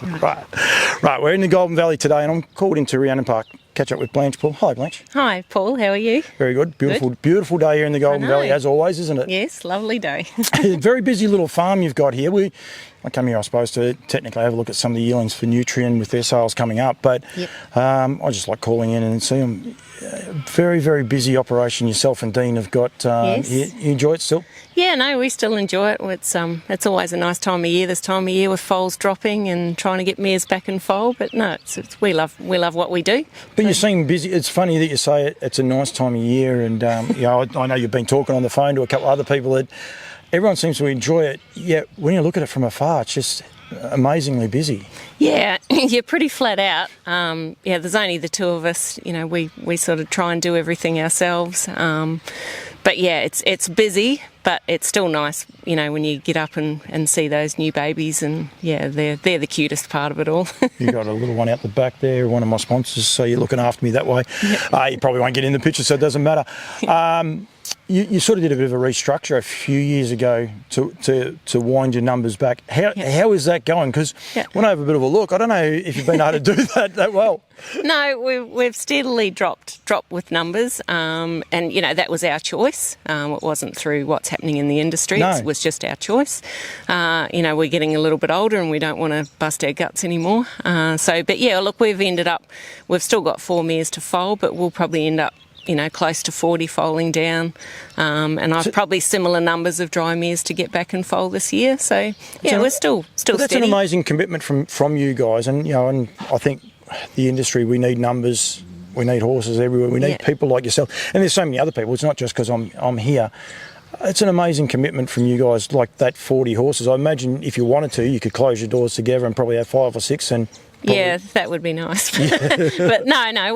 Right, we're in the Goulburn Valley today and I'm called into Rhiannon Park. Catch up with Blanche Poole. Hi, Blanche. Hi, Paul. How are you? Very good. Beautiful day here in the Goulburn Valley, as always, isn't it? Yes, lovely day. Very busy little farm you've got here. I come here, I suppose, to technically have a look at some of the yearlings for nutrient with their sales coming up, but I just like calling in and see them. Very, very busy operation. Yourself and Dean have got. Yes. You enjoy it still? Yeah, no, we still enjoy it. It's always a nice time of year. This time of year with foals dropping and trying to get mares back in foal. But no, we love what we do. But you seem busy. It's funny that you say it's a nice time of year, and I know you've been talking on the phone to a couple of other people that everyone seems to enjoy it. Yet when you look at it from afar, it's just amazingly busy. Yeah, you're pretty flat out. There's only the two of us. We sort of try and do everything ourselves. But yeah, it's busy, but it's still nice, when you get up and see those new babies, and yeah, they're the cutest part of it all. You got a little one out the back there, one of my sponsors, so you're looking after me that way. You probably won't get in the picture, so it doesn't matter. You sort of did a bit of a restructure a few years ago to wind your numbers back. How is that going? Because when I have a bit of a look, I don't know if you've been able to do that well. No, we've steadily dropped with numbers, and that was our choice. It wasn't through what's happening in the industry. No. It was just our choice. We're getting a little bit older and we don't want to bust our guts anymore. We've still got 4 mares to foal, but we'll probably end up close to 40 foaling down, and I've probably similar numbers of dry mares to get back and foal this year. So we're still steady. That's an amazing commitment from you guys, and and I think the industry, we need numbers, we need horses everywhere, we need people like yourself, and there's so many other people. It's not just because I'm here. It's an amazing commitment from you guys, like that 40 horses. I imagine if you wanted to, you could close your doors together and probably have 5 or 6 and. Yeah, that would be nice. But no,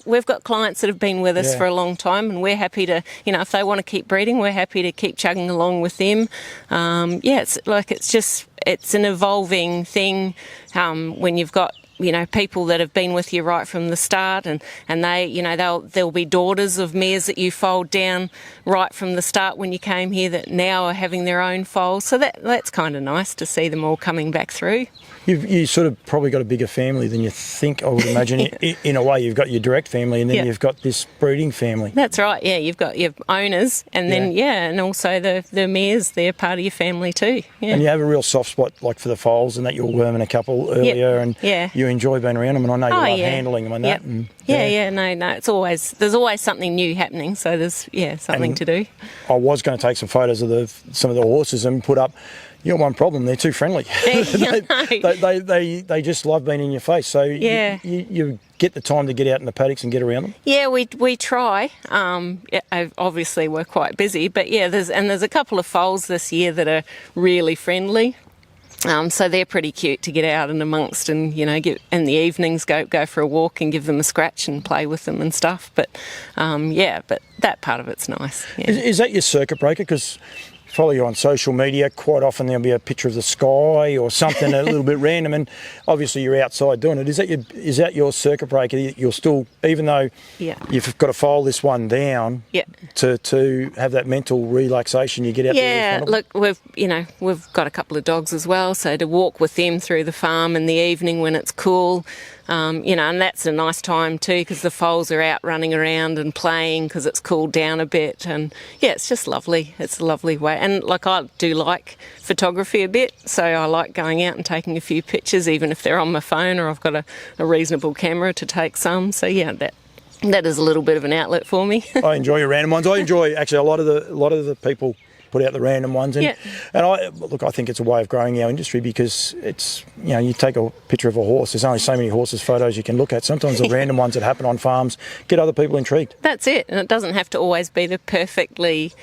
we've got clients that have been with us for a long time, and we're happy to, if they want to keep breeding, we're happy to keep chugging along with them. It's an evolving thing when you've got people that have been with you right from the start, and they, there'll be daughters of mares that you foaled down right from the start when you came here that now are having their own foals. So that's kind of nice to see them all coming back through. You sort of probably got a bigger family than you think, I would imagine. In a way, you've got your direct family, and then you've got this breeding family. That's right, yeah. You've got your owners, and then, and also the mares, they're part of your family too. Yeah. And you have a real soft spot, like for the foals, and that you were worming a couple earlier, and you enjoy being around them, and I know you love handling them and that. And, there's always something new happening, so there's, something to do. I was going to take some photos of some of the horses and put up. You got one problem, they're too friendly. They just love being in your face. So you get the time to get out in the paddocks and get around them? Yeah, we try. Obviously, we're quite busy. But there's a couple of foals this year that are really friendly. So they're pretty cute to get out and amongst, and get in the evenings, go for a walk and give them a scratch and play with them and stuff. But but that part of it's nice. Yeah. Is that your circuit breaker? Because follow you on social media, quite often there'll be a picture of the sky or something a little bit random, and obviously you're outside doing it. Is that your circuit breaker? You're still, even though you've got to file this one down, to have that mental relaxation, you get out there. Yeah, look, we've got a couple of dogs as well, so to walk with them through the farm in the evening when it's cool, and that's a nice time too, because the foals are out running around and playing because it's cooled down a bit, and it's just lovely. It's a lovely way. And I do like photography a bit, so I like going out and taking a few pictures, even if they're on my phone or I've got a reasonable camera to take some. So that is a little bit of an outlet for me. I enjoy your random ones. I enjoy actually a lot of the people put out the random ones, and I think it's a way of growing our industry, because it's you take a picture of a horse, there's only so many horses photos you can look at. Sometimes the random ones that happen on farms get other people intrigued. That's it, and it doesn't have to always be the perfectly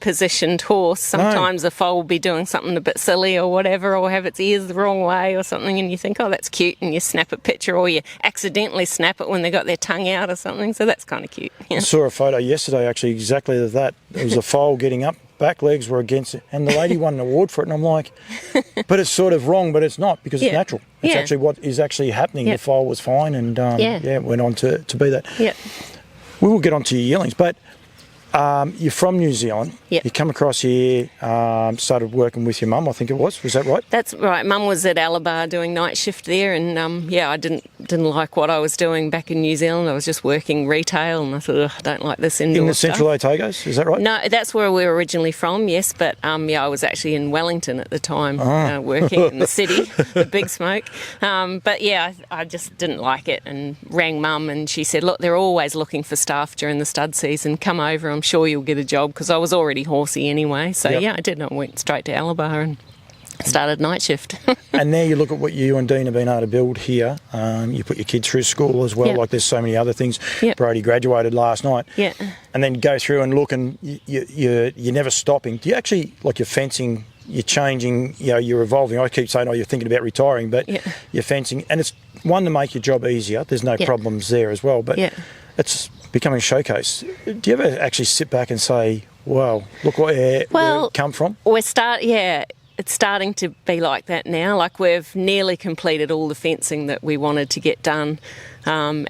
positioned horse. Sometimes the foal will be doing something a bit silly or whatever, or have its ears the wrong way or something, and you think, oh, that's cute, and you snap a picture, or you accidentally snap it when they got their tongue out or something, so that's kind of cute. I saw a photo yesterday, actually, exactly that. It was a foal getting up, back legs were against it, and the lady won an award for it, and I'm like, but it's sort of wrong, but it's not, because it's natural. It's actually what is actually happening. The foal was fine, and went on to be that. Yeah. We will get on to your yearlings, but You're from New Zealand. Yep. You come across here, started working with your mum, I think it was. Was that right? That's right. Mum was at Alabar doing night shift there, and I didn't like what I was doing back in New Zealand. I was just working retail, and I thought, I don't like this indoor In the stuff. Central Otagos, is that right? No, that's where we were originally from, yes, but I was actually in Wellington at the time, working in the city, the big smoke. But yeah, I just didn't like it and rang Mum, and she said, look, they're always looking for staff during the stud season. Come over, I'm sure you'll get a job, because I was already horsey anyway. So Yep. yeah, I did. I went straight to Alabar and started night shift. And now you look at what you and Dean have been able to build here. You put your kids through school as well, Yep. like there's so many other things. Yep. Brody graduated last night. Yeah. And then go through and look, and you're never stopping. Do you actually, like your fencing, you're changing, you're evolving. I keep saying, you're thinking about retiring, but Yeah. you're fencing. And it's one to make your job easier. There's no Yeah. problems there as well. But Yeah. it's becoming a showcase. Do you ever actually sit back and say, wow, look where it come from? It's starting to be like that now. Like, we've nearly completed all the fencing that we wanted to get done. And,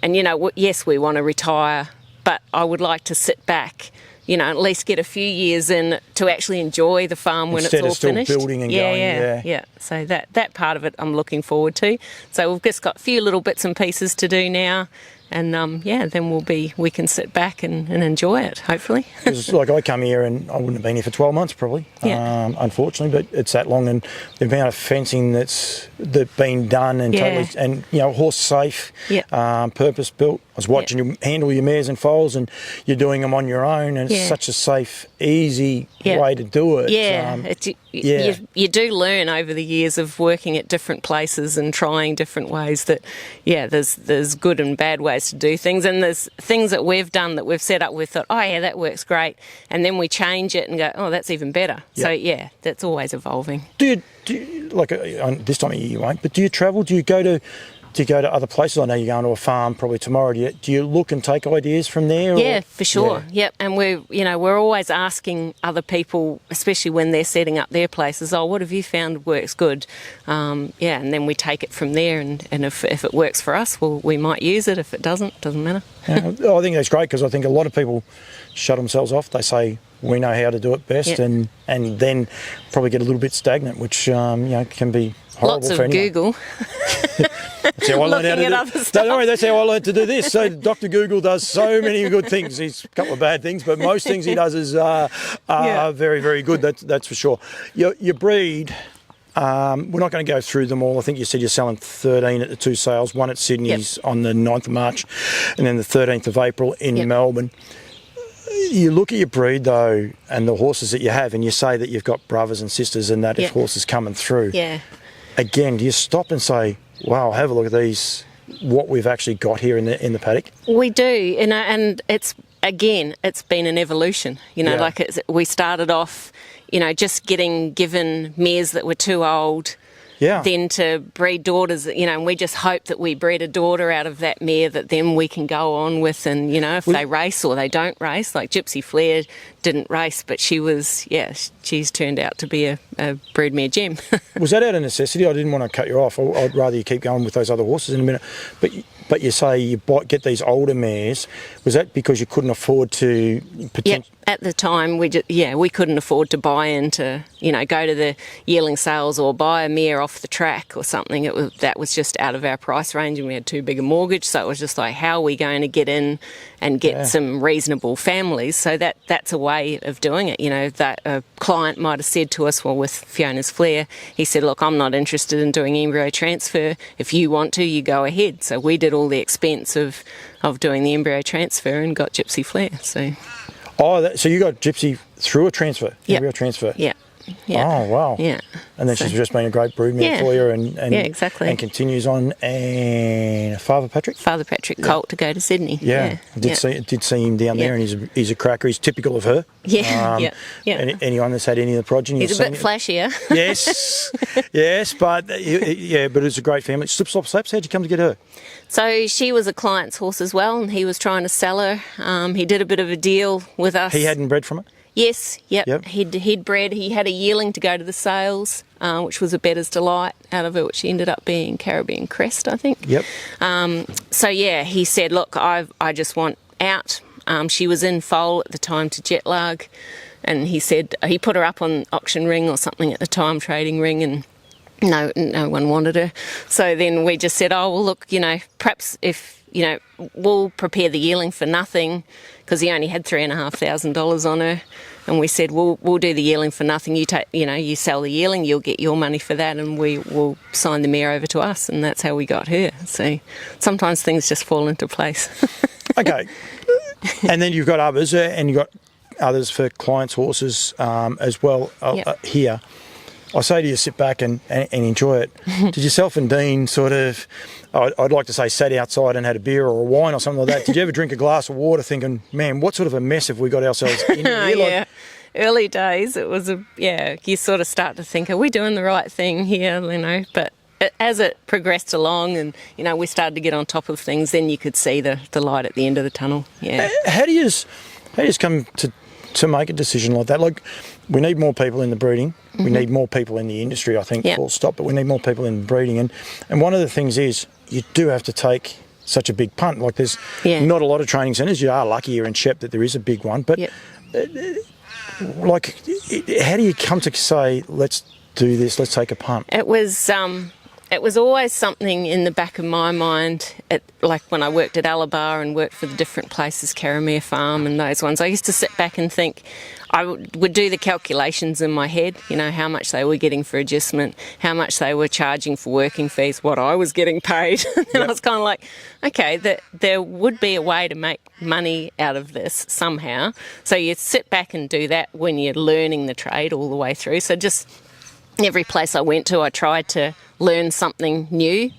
yes, we want to retire, but I would like to sit back, at least get a few years in to actually enjoy the farm when Instead it's all of still finished. building and going, Yeah. So that part of it I'm looking forward to. So we've just got a few little bits and pieces to do now. And then we can sit back and enjoy it, hopefully. Because like I come here and I wouldn't have been here for 12 months probably, Yeah. unfortunately, but it's that long, and the amount of fencing that's been done and Yeah. totally, and horse safe, Yeah. purpose built. I was watching you handle your mares and foals, and you're doing them on your own, and it's Yeah. such a safe, easy Yeah. way to do it. Yeah, yeah. You do learn over the years of working at different places and trying different ways that, there's good and bad ways to do things, and there's things that we've done that we've set up, we've thought, oh yeah, that works great, and then we change it and go, oh, that's even better. Yep. So that's always evolving. Do you like this time of year you won't, but do you travel? Do you go to other places? I know you're going to a farm probably tomorrow. Do you look and take ideas from there? Yeah, or? for sure. Yeah. Yep, and we're always asking other people, especially when they're setting up their places, oh, what have you found works good? And then we take it from there, and if it works for us, well, we might use it. If it doesn't matter. Yeah, I think that's great, because I think a lot of people shut themselves off. They say, we know how to do it best, Yep. and then probably get a little bit stagnant, which can be horrible Lots of for anyone. Google. That's how I learned how to looking do at other it. stuff. Don't worry, that's how I learned to do this. So Dr. Google does so many good things. He's a couple of bad things, but most things he does is very, very good. That's for sure. Your breed. We're not going to go through them all. I think you said you're selling 13 at the two sales, one at Sydney's on the 9th of March, and then the 13th of April in Melbourne. You look at your breed, though, and the horses that you have, and you say that you've got brothers and sisters and that if horses coming through. Yeah. Again, do you stop and say, wow, have a look at these, what we've actually got here in the paddock? We do, and it's been an evolution. We started off, just getting given mares that were too old. Yeah. Then to breed daughters, and we just hope that we bred a daughter out of that mare that then we can go on with, and if they race or they don't race, like Gypsy Flair didn't race, but she's turned out to be a broodmare gem. Was that out of necessity? I didn't want to cut you off. I'd rather you keep going with those other horses in a minute. But you say you get these older mares. Was that because you couldn't afford to At the time, we couldn't afford to buy into, go to the yearling sales or buy a mare off the track or something. That was just out of our price range, and we had too big a mortgage. So it was just like, how are we going to get in and get some reasonable families? So that's a way of doing it. That a client might have said to us, well, with Fiona's Flair, he said, look, I'm not interested in doing embryo transfer. If you want to, you go ahead. So we did all the expense of doing the embryo transfer and got Gypsy Flair. So. So you got Gypsy through a transfer, embryo transfer? Yeah. Yeah. Oh, wow. Yeah. And then she's just been a great broodmare for you and exactly. And continues on. And Father Patrick? Father Patrick Colt to go to Sydney. Yeah. I did see him down there, and he's a cracker. He's typical of her. Yeah. Anyone that's had any of the progeny. He's a bit flashier. Yes, but but it's a great family. Slip, slop, slaps, how'd you come to get her? So she was a client's horse as well, and he was trying to sell her. He did a bit of a deal with us. He hadn't bred from it? Yes, yep. He'd bred. He had a yearling to go to the sales, which was a bettor's delight out of it, which ended up being Caribbean Crest, I think. Yep. He said, look, I just want out. She was in foal at the time to jet lag, and he said he put her up on auction ring or something at the time, trading ring, and no one wanted her. So then we just said, oh, well, look, perhaps if, we'll prepare the yearling for nothing, because he only had $3,500 on her. And we said, we'll do the yearling for nothing. You take, you sell the yearling, you'll get your money for that, and we will sign the mare over to us. And that's how we got her. So sometimes things just fall into place. Okay. And then you've got others, and you've got others for clients' horses as well here. I say to you, sit back and enjoy it. Did yourself and Dean sort of, I'd like to say, sat outside and had a beer or a wine or something like that? Did you ever drink a glass of water thinking, man, what sort of a mess have we got ourselves in here? Yeah. Early days, it was you sort of start to think, are we doing the right thing here, But as it progressed along and, we started to get on top of things, then you could see the light at the end of the tunnel, yeah. How do you come to make a decision like that? Like, we need more people in the breeding. We need more people in the industry, I think, full stop, but we need more people in the breeding. And one of the things is you do have to take such a big punt. Like, there's not a lot of training centres. You are lucky here in Shep that there is a big one. But, how do you come to say, let's do this, let's take a punt? It was always something in the back of my mind, like when I worked at Alabar and worked for the different places, Caramere Farm and those ones. I used to sit back and think, I would do the calculations in my head, how much they were getting for adjustment, how much they were charging for working fees, what I was getting paid. And I was kind of like, okay, there would be a way to make money out of this somehow. So you sit back and do that when you're learning the trade all the way through. So just every place I went to, I tried to learn something new,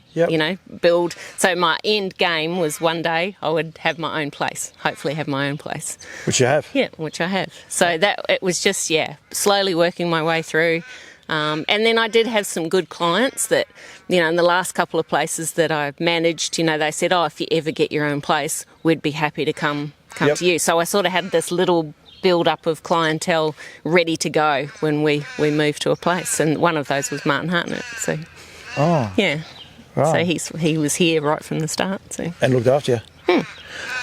build. So my end game was one day I would have my own place, hopefully have my own place. Which you have. Yeah, which I have. So it was just, slowly working my way through. And then I did have some good clients that, in the last couple of places that I've managed, they said, oh, if you ever get your own place, we'd be happy to come to you. So I sort of had this little build-up of clientele ready to go when we moved to a place. And one of those was Martin Hartnett. So, right. So he was here right from the start. So. And looked after you.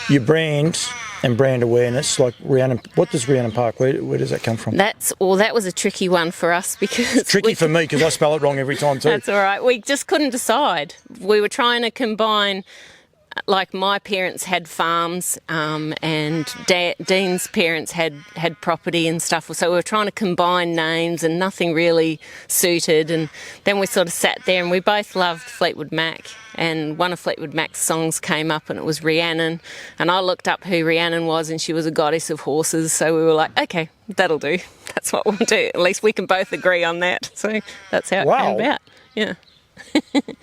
Your brand and brand awareness, like Rhiannon, what does Rhiannon Park, where does that come from? That was a tricky one for us because... It's tricky for me because I spell it wrong every time too. That's all right. We just couldn't decide. We were trying to combine... Like my parents had farms and Dean's parents had property and stuff. So we were trying to combine names and nothing really suited. And then we sort of sat there and we both loved Fleetwood Mac. And one of Fleetwood Mac's songs came up and it was Rhiannon. And I looked up who Rhiannon was and she was a goddess of horses. So we were like, okay, that'll do. That's what we'll do. At least we can both agree on that. So that's how it came about. Yeah.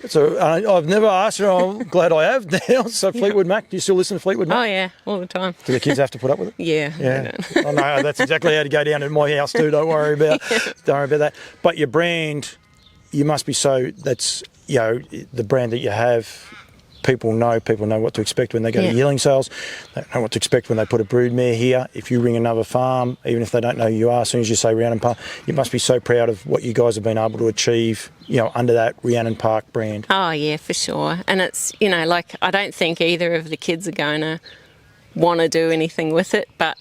So I've never asked her. I'm glad I have now. So Fleetwood Mac, do you still listen to Fleetwood Mac? Oh yeah, all the time. Do the kids have to put up with it? Yeah. I know that's exactly how to go down in my house too. Don't worry about that. But your brand, you must be so. That's the brand that you have. People know what to expect when they go to yearling sales. They know what to expect when they put a brood mare here. If you ring another farm, even if they don't know who you are, as soon as you say Rhiannon Park, you must be so proud of what you guys have been able to achieve, under that Rhiannon Park brand. Oh, yeah, for sure. And it's, I don't think either of the kids are going to want to do anything with it, but,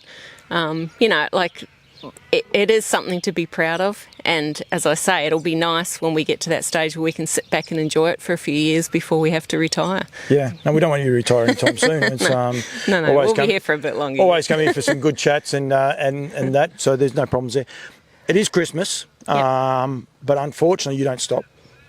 it is something to be proud of. And as I say, it'll be nice when we get to that stage where we can sit back and enjoy it for a few years before we have to retire. Yeah, no, we don't want you to retire anytime soon. It's, no, we'll be here for a bit longer. Always come here for some good chats and that, so there's no problems there. It is Christmas, but unfortunately you don't stop.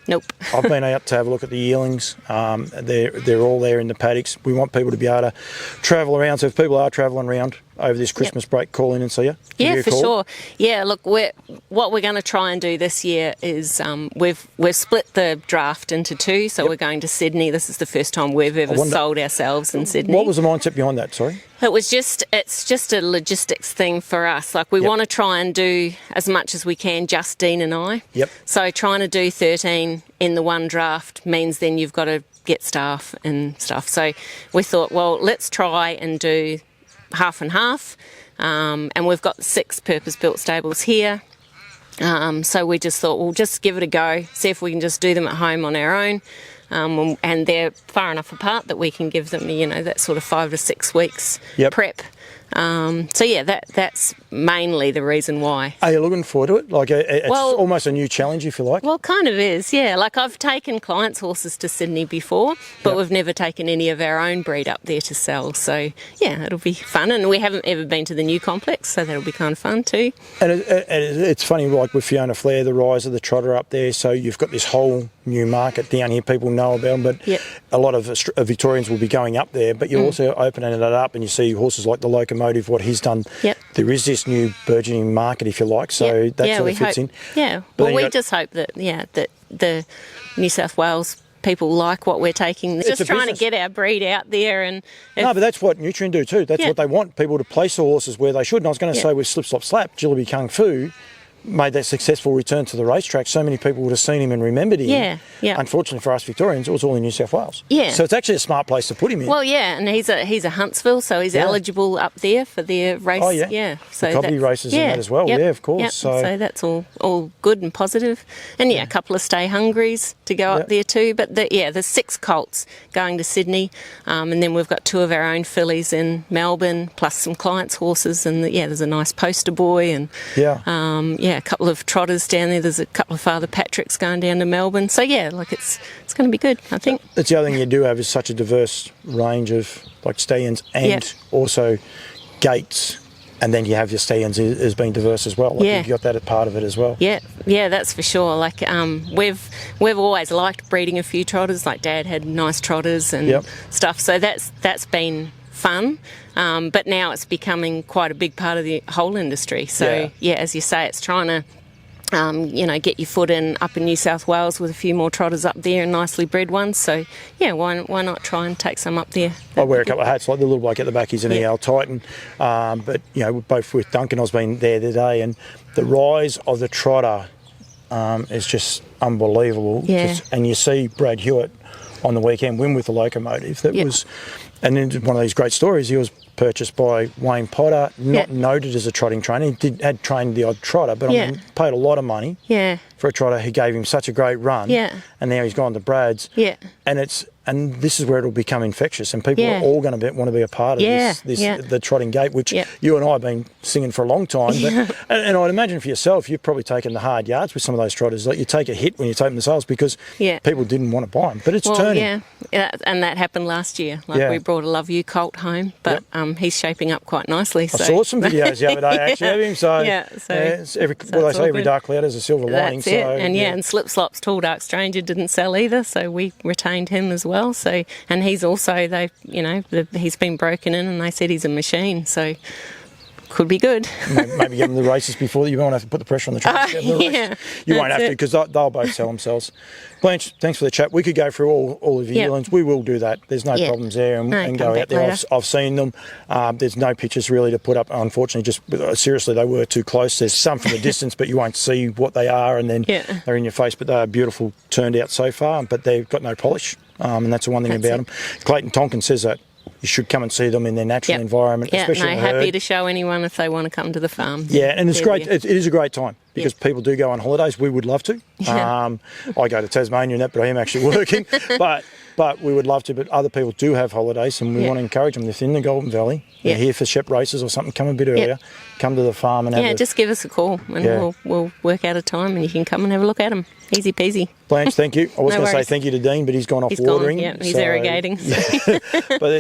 Nope. I've been out to have a look at the yearlings. They're all there in the paddocks. We want people to be able to travel around. So if people are travelling around over this Christmas break, call in and see you. Yeah, for sure. Yeah, look, what we're going to try and do this year is we've split the draft into two. So we're going to Sydney. This is the first time we've ever sold ourselves in Sydney. What was the mindset behind that? Sorry. It's just a logistics thing for us. Like we want to try and do as much as we can, just Dean and I. Yep. So trying to do 13 in the one draft means then you've got to get staff and stuff. So we thought, well, let's try and do half and half. And we've got 6 purpose-built stables here. So we just thought, we'll just give it a go, see if we can just do them at home on our own. And they're far enough apart that we can give them, that sort of 5 to 6 weeks prep. So yeah, that's mainly the reason why. Are you looking forward to it? Like it's Well- almost a new challenge, if you like. Well, kind of is, yeah. Like I've taken clients' horses to Sydney before, but Yep. we've never taken any of our own breed up there to sell. So yeah, it'll be fun. And we haven't ever been to the new complex, so that'll be kind of fun too. And it's funny, like with Fiona Flair, the rise of the trotter up there, so you've got this whole new market down here. People know about them, but Yep. a lot of Victorians will be going up there, but you're also opening it up and you see horses like the Locomotive, what he's done. Yep. There is this new burgeoning market, if you like, so Yep. that Yeah, sort we of fits hope, in. Yeah, But well, then you we got- just hope that the New South Wales people like what we're taking. It's Just a trying business. to get our breed out there, and No, but that's what Nutrien do too. That's Yeah. what they want, people to place the horses where they should. And I was going to Yeah. say with Slip Slop Slap, Jillaby Kung Fu made that successful return to the racetrack. So many people would have seen him and remembered him. Yeah, yeah. Unfortunately for us Victorians, it was all in New South Wales. Yeah. So it's actually a smart place to put him in. well, yeah, and he's a Huntsville, so he's Yeah. eligible up there for their race. Oh, yeah. So The Cobby that's- races and that as well. Yep, Yeah, of course. Yep. So- So that's all good and positive. And yeah, a couple of Stay Hungries to go Yep. up there too. But there's 6 colts going to Sydney, and then we've got 2 of our own fillies in Melbourne, plus some clients' horses, and there's a nice poster boy and Yeah. a couple of trotters down there. There's a couple of Father Patricks going down to Melbourne. So yeah, like it's going to be good, I think. That's the other thing you do have is such a diverse range of like stallions and Yeah. also gates. And then you have your stallions as being diverse as well. Like Yeah. You've got that as part of it as well. Yeah, that's for sure. Like we've always liked breeding a few trotters. Like Dad had nice trotters and Yep. stuff. So that's been fun. But now it's becoming quite a big part of the whole industry. So Yeah. as you say, it's trying to get your foot in up in New South Wales with a few more trotters up there and nicely bred ones. So yeah, why not try and take some up there? I wear a couple of hats, like the little bloke at the back, he's an Yeah. EL Titan. But, both with Duncan, I've been there today, and the rise of the trotter is just unbelievable. Yeah. And you see Brad Hewitt on the weekend win with the Locomotive. That Yeah. was, and then one of these great stories, he was purchased by Wayne Potter, not Yeah. noted as a trotting trainer. He had trained the odd trotter, but Yeah. paid a lot of money Yeah, for a trotter who gave him such a great run. Yeah. And now he's gone to Brad's. yeah. And this is where it'll become infectious, and people Yeah. are all going to want to be a part of Yeah, this yeah. the trotting gate, which Yeah. you and I have been singing for a long time. But, and I'd imagine for yourself, you've probably taken the hard yards with some of those trotters. Like you take a hit when you take them to sales because Yeah. people didn't want to buy them, but it's turning. Yeah, and that happened last year. Like Yeah. we brought a Love You colt home, but he's shaping up quite nicely. So. I saw some videos the other day actually of him. So, So it's every, so well, they it's say all every good. dark cloud has a silver lining. That's it. So, And and Slip Slop's Tall Dark Stranger didn't sell either, so we retained him as well. So, and he's also he's been broken in, and they said he's a machine. So, could be good. maybe give them the races before. You won't have to put the pressure on the trainers. to give them the yeah, races. You won't have that's to it. because they'll both sell themselves. Blanche, thanks for the chat. We could go through all of your Yeah. yearlings. We will do that. There's no Yeah. problems there, and, No, and come go back out there. later. I've seen them. There's no pictures really to put up. Unfortunately, just seriously, they were too close. There's some from a distance, but you won't see what they are, and then Yeah. they're in your face. But they are beautiful turned out so far, but they've got no polish, and that's the one thing That's about it. them. Clayton Tonkin says that. You should come and see them in their natural Yep. environment, Yeah, especially no, in a happy herd. to show anyone if they want to come to the farm. Yeah, and it's They're great. there. It is a great time because people do go on holidays. We would love to. Yeah. I go to Tasmania and that, but I am actually working. but we would love to. But other people do have holidays, and we Yeah. want to encourage them. If they're in the Goulburn Valley, they're Yeah. here for shep races or something, come a bit earlier. Come to the farm and have Yeah, a... just give us a call and Yeah. we'll work out a time and you can come and have a look at them. Easy peasy. Blanche, thank you. I was No going to say worries. thank you to Dean, but he's gone off He's watering. gone, yeah, he's so- irrigating. But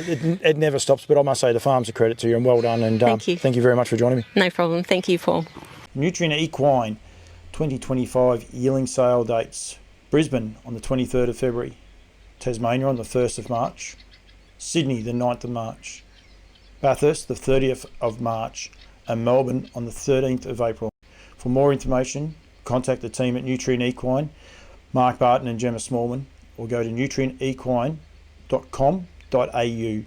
it never stops. But I must say the farm's a credit to you, and well done. And Thank you. Thank you very much for joining me. No problem. Thank you, Paul. Nutrien Equine 2025 yearling sale dates. Brisbane on the 23rd of February. Tasmania on the 1st of March. Sydney the 9th of March. Bathurst the 30th of March. And Melbourne on the 13th of April. For more information, contact the team at Nutrien Equine, Mark Barton and Gemma Smallman, or go to nutrienequine.com.au.